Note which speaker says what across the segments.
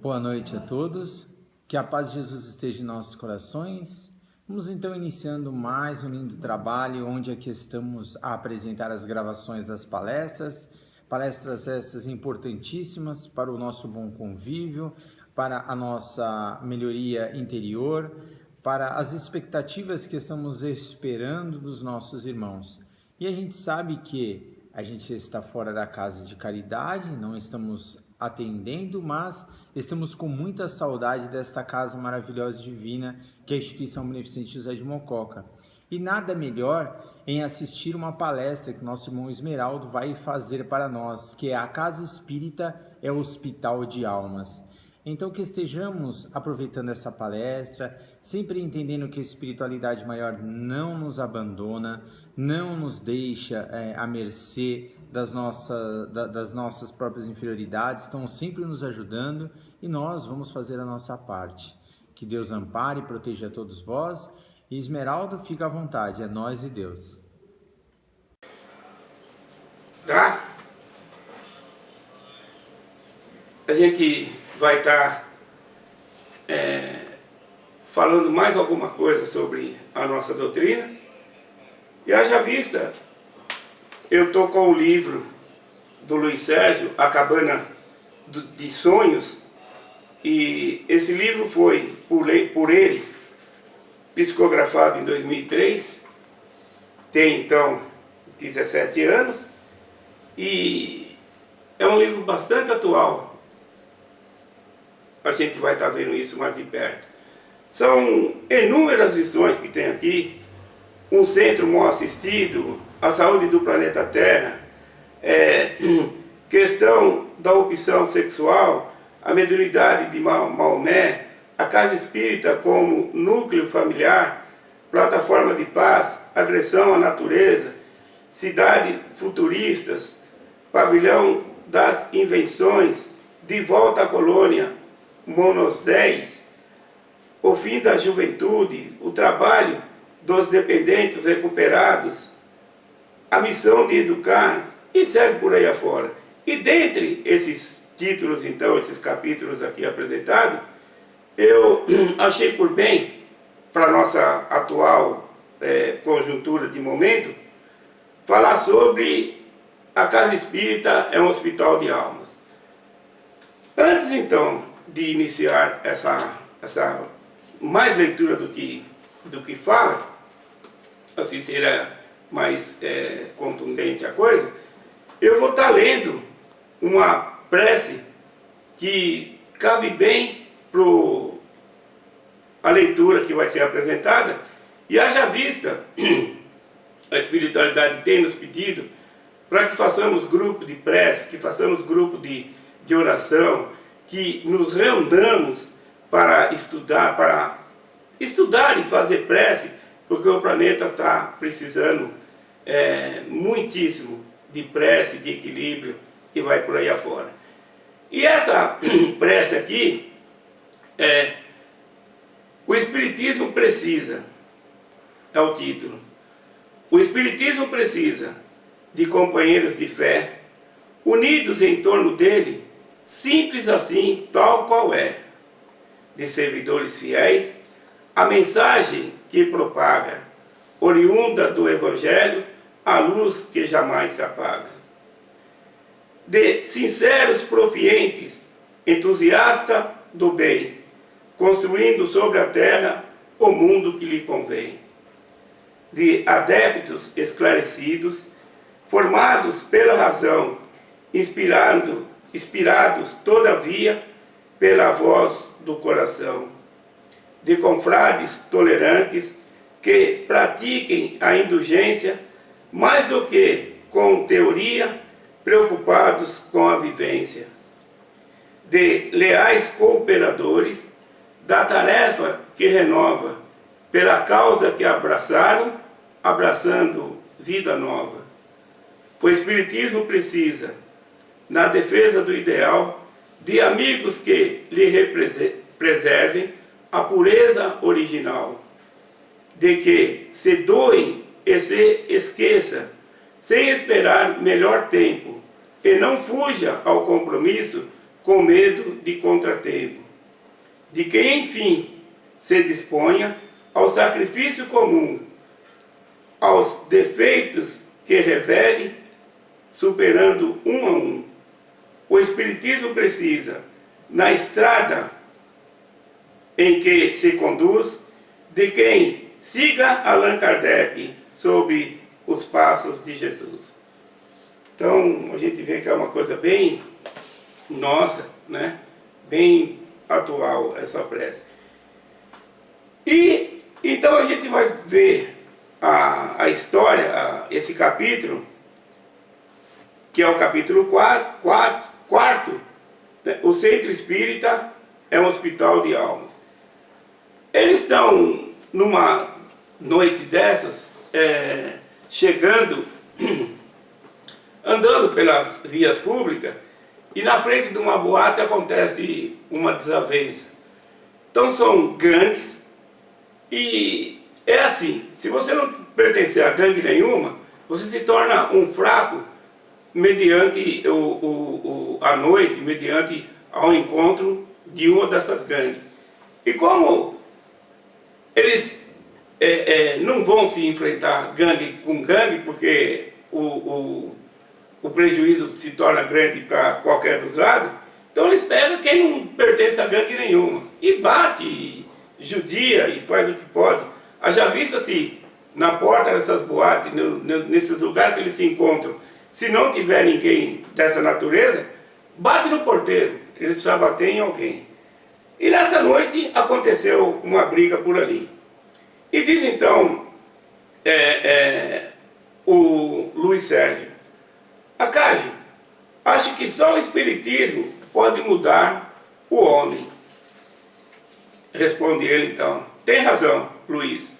Speaker 1: Boa noite a todos, que a paz de Jesus esteja em nossos corações. Vamos então iniciando mais um lindo trabalho, onde aqui estamos a apresentar as gravações das palestras essas importantíssimas para o nosso bom convívio, para a nossa melhoria interior, para as expectativas que estamos esperando dos nossos irmãos. E a gente sabe que a gente está fora da casa de caridade, não estamos atendendo, mas estamos com muita saudade desta casa maravilhosa e divina que é a Instituição Beneficente José de Mococa. E nada melhor em assistir uma palestra que nosso irmão Esmeraldo vai fazer para nós, que é a Casa Espírita é o Hospital de Almas. Então que estejamos aproveitando essa palestra, sempre entendendo que a espiritualidade maior não nos abandona, não nos deixa à mercê das nossas próprias inferioridades, estão sempre nos ajudando e nós vamos fazer a nossa parte. Que Deus ampare e proteja a todos vós. E Esmeraldo, fica à vontade, é nós e Deus.
Speaker 2: Tá? A gente vai estar falando mais alguma coisa sobre a nossa doutrina. E haja vista, eu estou com o livro do Luiz Sérgio, A Cabana de Sonhos, e esse livro foi por ele psicografado em 2003, tem então 17 anos, e é um livro bastante atual. A gente vai estar vendo isso mais de perto. São inúmeras lições que tem aqui, um centro mal assistido, a saúde do planeta Terra, questão da opção sexual, a mediunidade de Maomé, a Casa Espírita como núcleo familiar, plataforma de paz, agressão à natureza, cidades futuristas, pavilhão das invenções, de volta à colônia, Monozéis, o fim da juventude, o trabalho dos dependentes recuperados, a missão de educar, e segue por aí afora. E dentre esses títulos, então, esses capítulos aqui apresentados, eu achei por bem, para a nossa atual conjuntura de momento, falar sobre a Casa Espírita é um hospital de almas. Antes, então, de iniciar essa mais leitura do que fala, assim será mais contundente a coisa, eu vou estar lendo uma prece que cabe bem para a leitura que vai ser apresentada, e haja vista, a espiritualidade tem nos pedido para que façamos grupo de prece, que façamos grupo de oração, que nos reunamos para estudar e fazer prece, porque o planeta está precisando muitíssimo de prece, de equilíbrio, e vai por aí afora. E essa prece aqui o Espiritismo precisa, é o título. O Espiritismo precisa de companheiros de fé, unidos em torno dele, simples assim, tal qual é, de servidores fiéis, a mensagem que propaga, oriunda do Evangelho, a luz que jamais se apaga. De sinceros profientes, entusiasta do bem, construindo sobre a terra o mundo que lhe convém. De adeptos esclarecidos, formados pela razão, inspirados todavia pela voz do coração. De confrades tolerantes que pratiquem a indulgência mais do que com teoria, preocupados com a vivência. De leais cooperadores da tarefa que renova, pela causa que abraçaram, abraçando vida nova. O Espiritismo precisa, na defesa do ideal, de amigos que lhe preservem a pureza original, de que se doe e se esqueça, sem esperar melhor tempo, e não fuja ao compromisso com medo de contratempo, de que enfim se disponha ao sacrifício comum, aos defeitos que revele, superando um a um. O Espiritismo precisa, na estrada em que se conduz, de quem siga Allan Kardec sobre os passos de Jesus. Então, a gente vê que é uma coisa bem nossa, né? Bem atual essa prece. E então a gente vai ver a história, esse capítulo, que é o capítulo 4, né? O Centro Espírita é um hospital de almas. Eles estão numa noite dessas, chegando, andando pelas vias públicas, e na frente de uma boate acontece uma desavença. Então são gangues, e é assim, se você não pertencer a gangue nenhuma, você se torna um fraco mediante a noite, mediante ao encontro de uma dessas gangues. E como eles não vão se enfrentar gangue com gangue, porque o prejuízo se torna grande para qualquer dos lados, então eles pegam quem não pertence a gangue nenhuma e bate, e judia e faz o que pode. Haja visto assim, na porta dessas boates, nesses lugares que eles se encontram, se não tiver ninguém dessa natureza, bate no porteiro, eles precisam bater em alguém. E nessa noite aconteceu uma briga por ali. E diz então o Luiz Sérgio: Acágio, acho que só o Espiritismo pode mudar o homem. Responde ele então: tem razão, Luiz.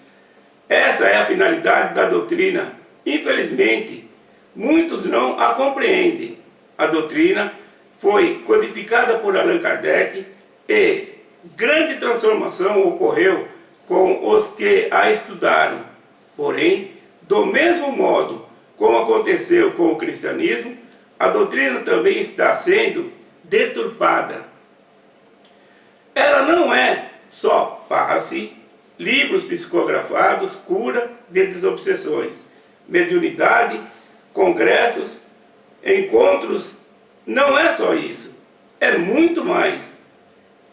Speaker 2: Essa é a finalidade da doutrina. Infelizmente, muitos não a compreendem. A doutrina foi codificada por Allan Kardec e grande transformação ocorreu com os que a estudaram. Porém, do mesmo modo como aconteceu com o cristianismo, a doutrina também está sendo deturpada. Ela não é só passe, livros psicografados, cura de desobsessões, mediunidade, congressos, encontros. Não é só isso, é muito mais.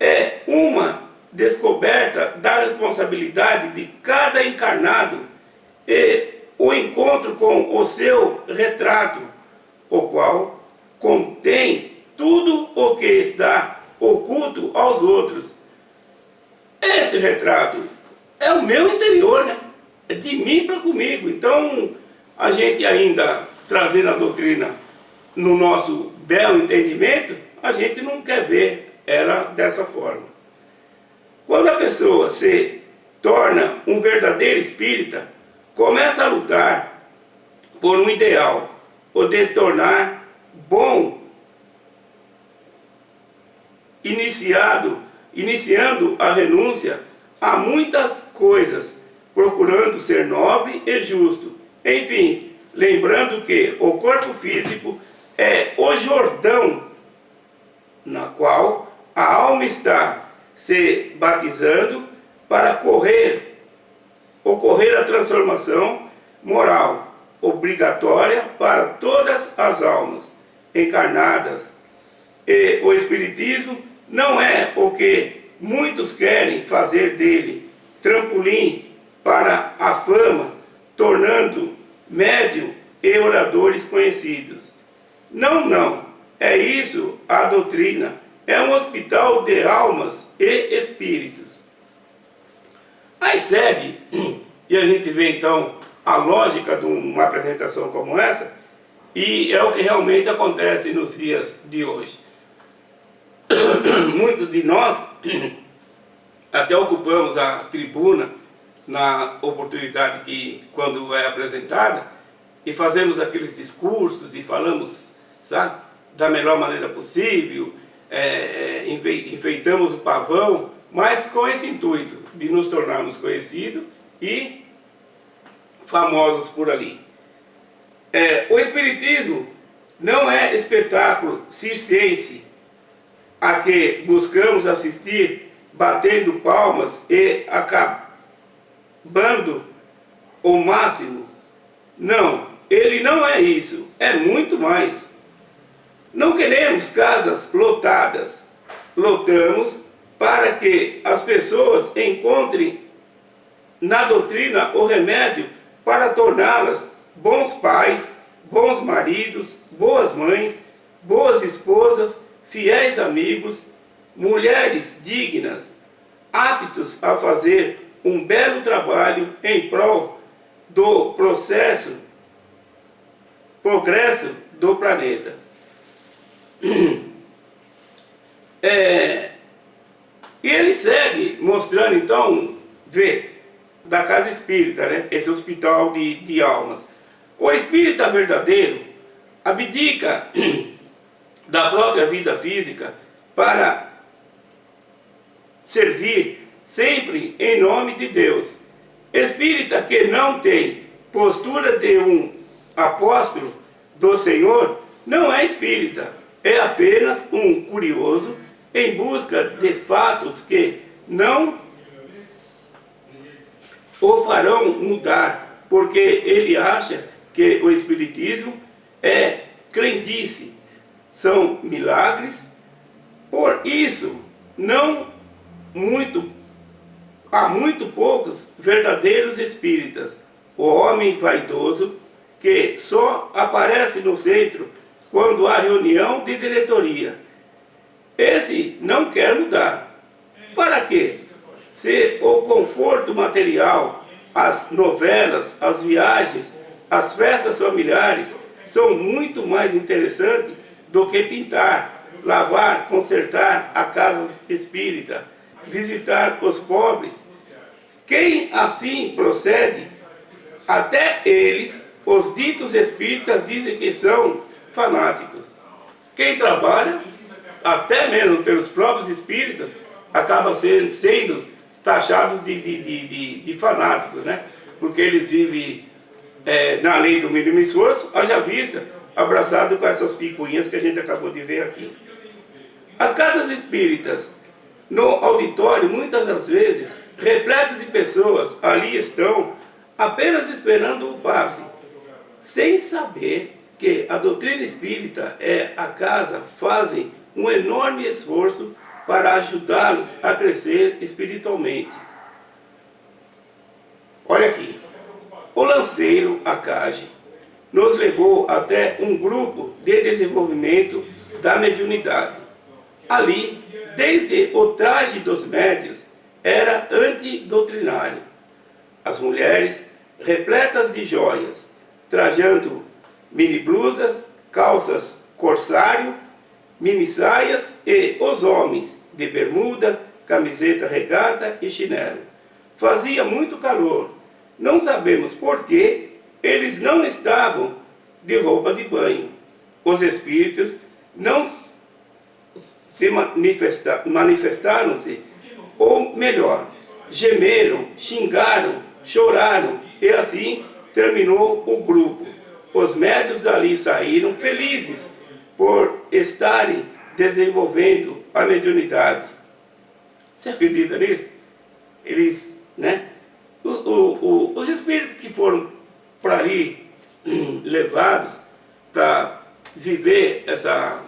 Speaker 2: É uma descoberta da responsabilidade de cada encarnado e o encontro com o seu retrato, o qual contém tudo o que está oculto aos outros. Esse retrato é o meu interior, né? É de mim para comigo. Então, a gente ainda trazendo a doutrina no nosso belo entendimento, a gente não quer ver ela dessa forma. Quando a pessoa se torna um verdadeiro espírita, começa a lutar por um ideal, o de tornar bom, iniciando a renúncia a muitas coisas, procurando ser nobre e justo. Enfim, lembrando que o corpo físico é o Jordão na qual a alma está se batizando para ocorrer a transformação moral obrigatória para todas as almas encarnadas. E o Espiritismo não é o que muitos querem fazer dele trampolim para a fama, tornando médium e oradores conhecidos. Não, é isso a doutrina. É um hospital de almas e espíritos. Aí segue, e a gente vê então a lógica de uma apresentação como essa, e é o que realmente acontece nos dias de hoje. Muitos de nós até ocupamos a tribuna na oportunidade que, quando é apresentada, e fazemos aqueles discursos e falamos, sabe, da melhor maneira possível, enfeitamos o pavão, mas com esse intuito de nos tornarmos conhecidos e famosos por ali. O Espiritismo não é espetáculo circense, a que buscamos assistir, batendo palmas e acabando o máximo. Não, ele não é isso, é muito mais. Não queremos casas lotadas, lotamos para que as pessoas encontrem na doutrina o remédio para torná-las bons pais, bons maridos, boas mães, boas esposas, fiéis amigos, mulheres dignas, aptos a fazer um belo trabalho em prol do progresso do planeta. E ele segue mostrando, então, da casa espírita, né? Esse hospital de almas. O espírita verdadeiro abdica da própria vida física para servir sempre em nome de Deus. Espírita que não tem postura de um apóstolo do Senhor não é espírita, é apenas um curioso em busca de fatos que não o farão mudar, porque ele acha que o espiritismo é crendice, são milagres. Por isso, há muito poucos verdadeiros espíritas. O homem vaidoso que só aparece no centro quando há reunião de diretoria. Esse não quer mudar. Para quê? Se o conforto material, as novelas, as viagens, as festas familiares são muito mais interessantes do que pintar, lavar, consertar a casa espírita, visitar os pobres. Quem assim procede, até eles, os ditos espíritas, dizem que são fanáticos. Quem trabalha, até mesmo pelos próprios espíritas, acaba sendo taxados de fanáticos, né? Porque eles vivem na lei do mínimo esforço, haja vista, abraçado com essas picuinhas que a gente acabou de ver aqui. As casas espíritas, no auditório, muitas das vezes, repleto de pessoas, ali estão apenas esperando o passe, sem saber que a doutrina espírita a casa fazem um enorme esforço para ajudá-los a crescer espiritualmente. Olha aqui, o lanceiro Akage nos levou até um grupo de desenvolvimento da mediunidade. Ali, desde o traje dos médios, era antidoutrinário. As mulheres, repletas de joias, trajando mini blusas, calças corsário, mini saias, e os homens de bermuda, camiseta regata e chinelo. Fazia muito calor. Não sabemos por que eles não estavam de roupa de banho. Os espíritos não se manifestaram-se, ou melhor, gemeram, xingaram, choraram, e assim terminou o grupo. Os médios dali saíram felizes por estarem desenvolvendo a mediunidade. Você acredita nisso? Eles, né? Os espíritos que foram para ali levados para viver essa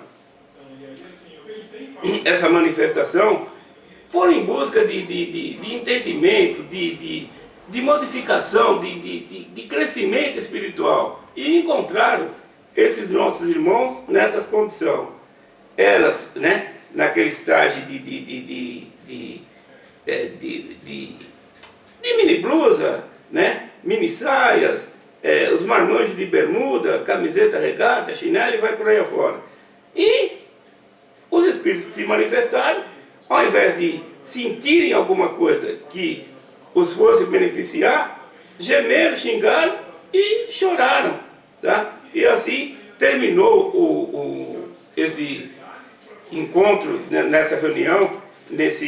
Speaker 2: manifestação, foram em busca de entendimento, de modificação, de crescimento espiritual, e encontraram esses nossos irmãos nessas condições. Elas, né, naqueles trajes de mini blusa, né, mini saias, os marmanjos de bermuda, camiseta regata, chinelo, e vai por aí afora. E os espíritos se manifestaram, ao invés de sentirem alguma coisa que os fosse beneficiar, gemeram, xingaram e choraram, tá? E assim terminou esse encontro, nessa reunião, nessa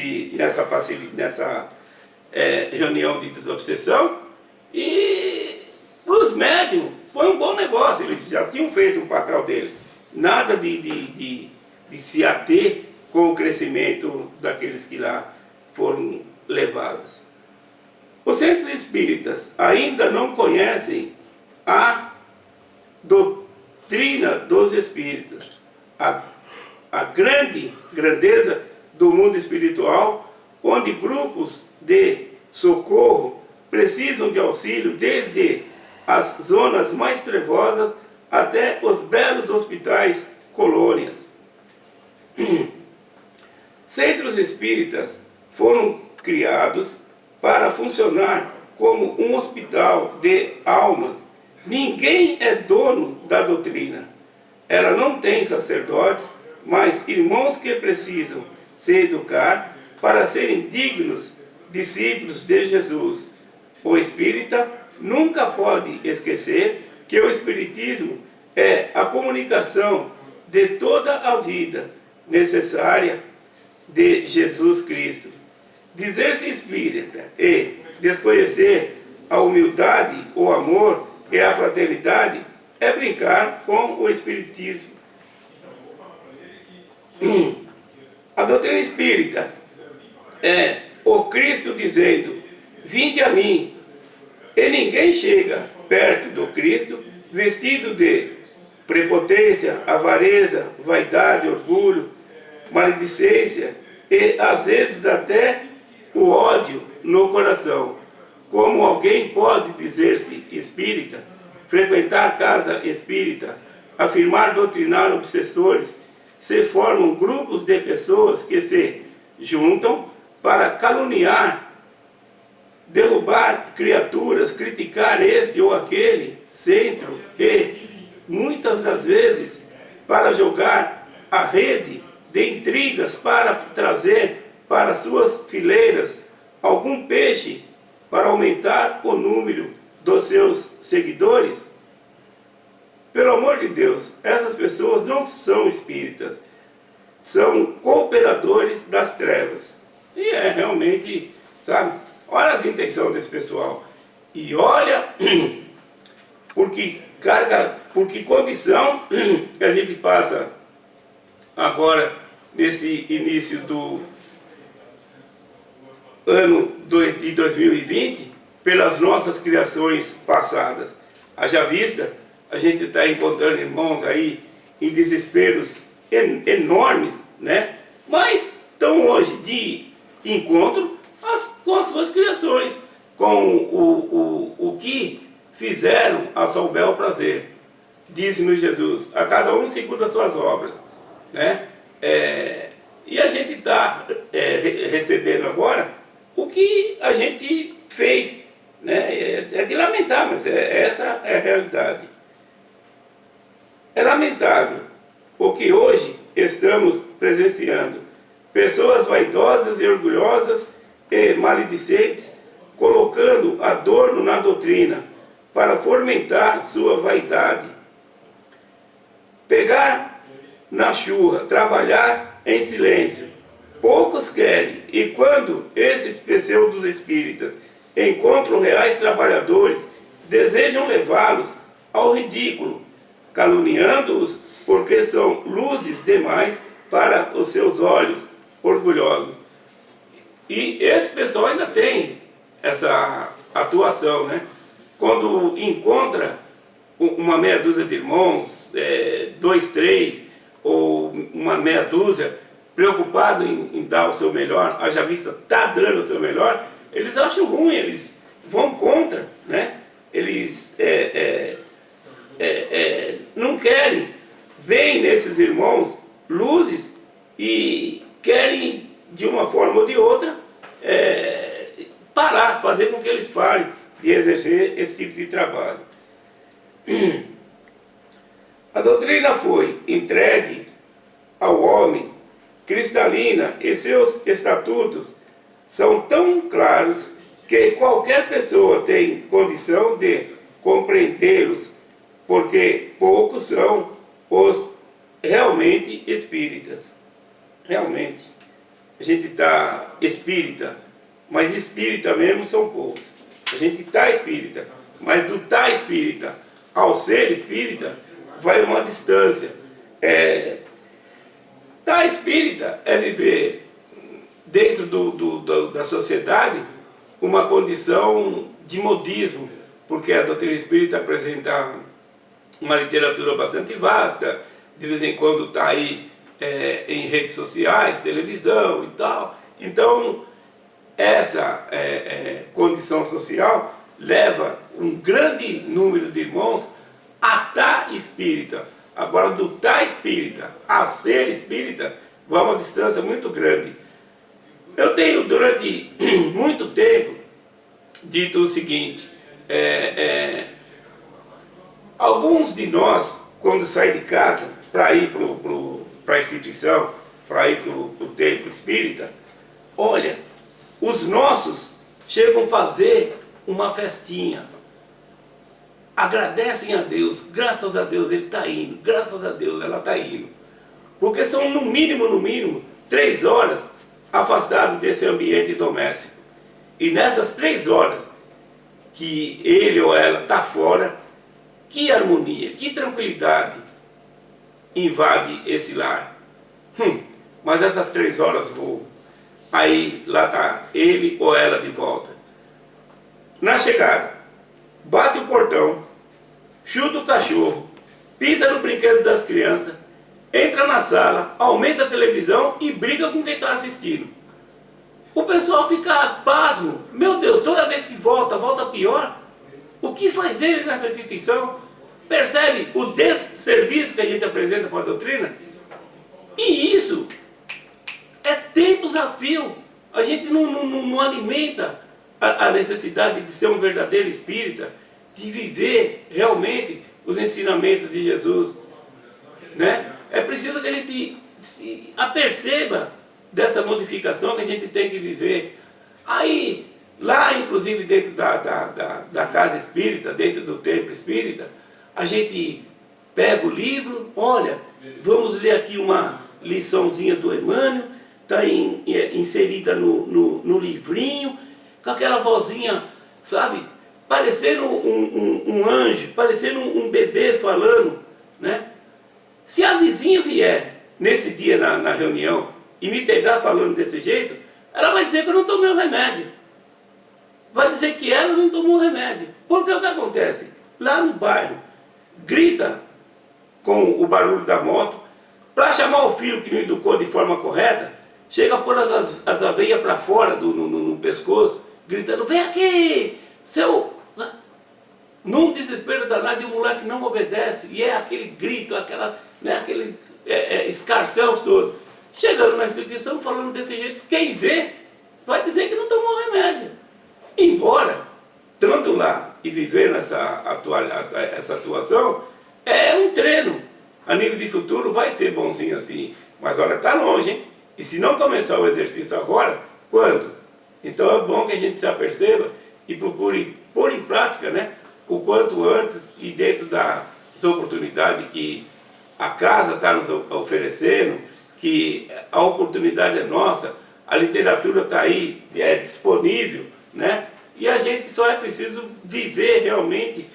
Speaker 2: reunião de desobsessão. E para os médiums foi um bom negócio, eles já tinham feito o papel deles. Nada de se ater com o crescimento daqueles que lá foram levados. Os centros espíritas ainda não conhecem a doutrina dos espíritos, a grandeza do mundo espiritual, onde grupos de socorro precisam de auxílio desde as zonas mais trevosas até os belos hospitais colônias. Centros espíritas foram criados para funcionar como um hospital de almas. Ninguém é dono da doutrina. Ela não tem sacerdotes, mas irmãos que precisam se educar para serem dignos discípulos de Jesus. O espírita nunca pode esquecer que o espiritismo é a comunicação de toda a vida necessária de Jesus Cristo. Dizer-se espírita e desconhecer a humildade, o amor e a fraternidade é brincar com o espiritismo. A doutrina espírita é o Cristo dizendo: vinde a mim. E ninguém chega perto do Cristo vestido de prepotência, avareza, vaidade, orgulho, maledicência e às vezes até o ódio no coração. Como alguém pode dizer-se espírita, frequentar casa espírita, afirmar doutrinar obsessores, se formam grupos de pessoas que se juntam para caluniar, derrubar criaturas, criticar este ou aquele centro e, muitas das vezes, para jogar a rede de intrigas para trazer para suas fileiras algum peixe para aumentar o número dos seus seguidores. Pelo amor de Deus, essas pessoas não são espíritas, são cooperadores das trevas. E é realmente, sabe, olha as intenções desse pessoal. E olha por que condição que a gente passa agora, nesse início do ano de 2020, pelas nossas criações passadas. Haja vista, a gente está encontrando irmãos aí em desesperos enormes, né? Mas estão hoje de encontro com as suas criações, com o que fizeram a seu bel prazer. Disse-nos Jesus, a cada um segundo as suas obras, né? E a gente está recebendo agora o que a gente fez, né? É de lamentar, mas essa é a realidade. É lamentável o que hoje estamos presenciando. Pessoas vaidosas e orgulhosas e maledicentes colocando adorno na doutrina para fomentar sua vaidade. Pegar na churra, trabalhar em silêncio. Poucos querem, e quando esses pseudos espíritas encontram reais trabalhadores, desejam levá-los ao ridículo, caluniando-os porque são luzes demais para os seus olhos orgulhosos. E esse pessoal ainda tem essa atuação, né? Quando encontra uma meia dúzia de irmãos, 2, 3, ou uma meia dúzia, preocupado em dar o seu melhor, haja vista está dando o seu melhor, eles acham ruim, eles vão contra, né? Eles não querem, veem nesses irmãos luzes e querem, de uma forma ou de outra, parar, fazer com que eles parem de exercer esse tipo de trabalho. A doutrina foi entregue ao homem cristalina e seus estatutos são tão claros que qualquer pessoa tem condição de compreendê-los, porque poucos são os realmente espíritas. Realmente, a gente está espírita, mas espírita mesmo são poucos. A gente está espírita, mas do tá espírita ao ser espírita vai uma distância. Tá espírita é viver dentro da sociedade uma condição de modismo, porque a doutrina espírita apresenta uma literatura bastante vasta, de vez em quando está aí em redes sociais, televisão e tal. Então, essa condição social leva um grande número de irmãos a estar espírita. Agora, do estar espírita a ser espírita, vai uma distância muito grande. Eu tenho, durante muito tempo, dito o seguinte: alguns de nós, quando saem de casa para ir para a instituição, para ir para o templo espírita, olha, os nossos chegam a fazer uma festinha, agradecem a Deus, graças a Deus ele está indo, graças a Deus ela está indo, porque são no mínimo 3 horas afastados desse ambiente doméstico. E nessas 3 horas que ele ou ela está fora, que harmonia, que tranquilidade invade esse lar. Mas essas 3 horas voam. Aí lá está ele ou ela de volta. Na chegada, bate o portão, chuta o cachorro, pisa no brinquedo das crianças, entra na sala, aumenta a televisão e briga com quem está assistindo. O pessoal fica pasmo. Meu Deus, toda vez que volta pior. O que faz ele nessa instituição? Percebe o desserviço que a gente apresenta para a doutrina? E isso é tempos a fio. A gente não alimenta a necessidade de ser um verdadeiro espírita, de viver realmente os ensinamentos de Jesus, né? É preciso que a gente se aperceba dessa modificação que a gente tem que viver. Aí, lá inclusive dentro da casa espírita, dentro do templo espírita, a gente pega o livro, olha, vamos ler aqui uma liçãozinha do Emmanuel, está inserida no livrinho, com aquela vozinha, sabe, parecendo um anjo, parecendo um bebê falando, né? Se a vizinha vier nesse dia na reunião e me pegar falando desse jeito, ela vai dizer que eu não tomei o remédio. Vai dizer que ela não tomou o remédio. Porque o que acontece? Lá no bairro, grita com o barulho da moto, para chamar o filho que não educou de forma correta, chega a pôr as aveias para fora no pescoço, gritando, vem aqui, seu... Num desespero danado, e o moleque não obedece, e é aquele grito, aquele escarcéu todo. Chegando na instituição, falando desse jeito, quem vê, vai dizer que não tomou remédio. Embora, estando lá e vivendo essa atuação, é um treino. A nível de futuro vai ser bonzinho assim, mas olha, está longe, hein? E se não começar o exercício agora, quando? Então é bom que a gente se aperceba e procure pôr em prática, né, o quanto antes e dentro das oportunidades que a casa está nos oferecendo, que a oportunidade é nossa, a literatura está aí, é disponível, né? E a gente só é preciso viver realmente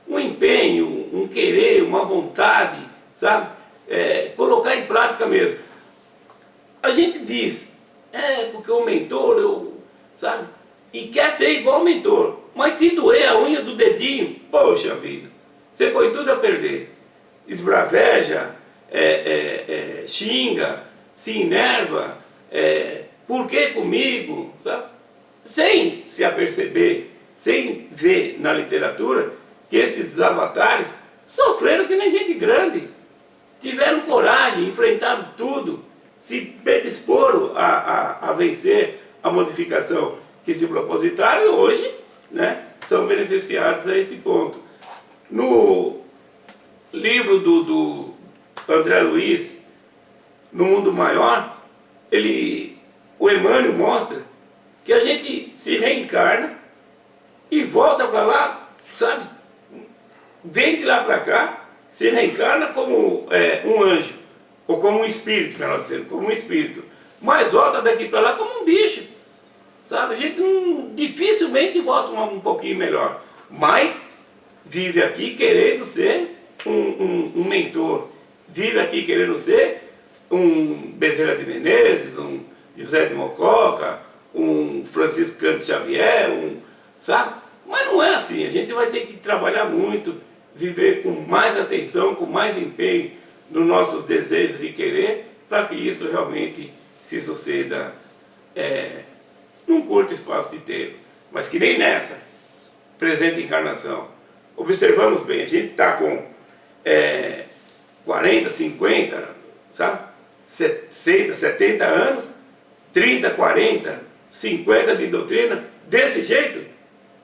Speaker 2: um empenho, um querer, uma vontade, sabe? Colocar em prática mesmo. A gente diz, porque o mentor, sabe? E quer ser igual ao mentor, mas se doer a unha do dedinho, poxa vida, você põe tudo a perder. Esbraveja, xinga, se enerva, por que comigo, sabe? Sem se aperceber, sem ver na literatura que esses avatares sofreram que nem gente grande, tiveram coragem, enfrentaram tudo, se predisporam a vencer a modificação que se propositaram e hoje, né, são beneficiados a esse ponto. No livro do André Luiz, No Mundo Maior, o Emmanuel mostra que a gente se reencarna e volta para lá, sabe? Vem de lá para cá, se reencarna como um anjo, ou como um espírito, melhor dizendo, como um espírito, mas volta daqui para lá como um bicho, sabe? A gente dificilmente volta um pouquinho melhor, mas vive aqui querendo ser um mentor, vive aqui querendo ser um Bezerra de Menezes, um José de Mococa, um Francisco Cândido Xavier, sabe? Mas não é assim, a gente vai ter que trabalhar muito, viver com mais atenção, com mais empenho nos nossos desejos e querer, para que isso realmente se suceda num curto espaço de tempo. Mas que nem nessa presente encarnação. Observamos bem, a gente está com 40, 50, sabe? 60, 70 anos, 30, 40, 50 de doutrina, desse jeito,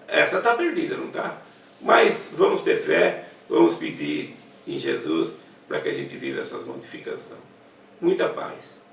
Speaker 2: essa está perdida, não está? Mas vamos ter fé, vamos pedir em Jesus para que a gente viva essas modificações. Muita paz.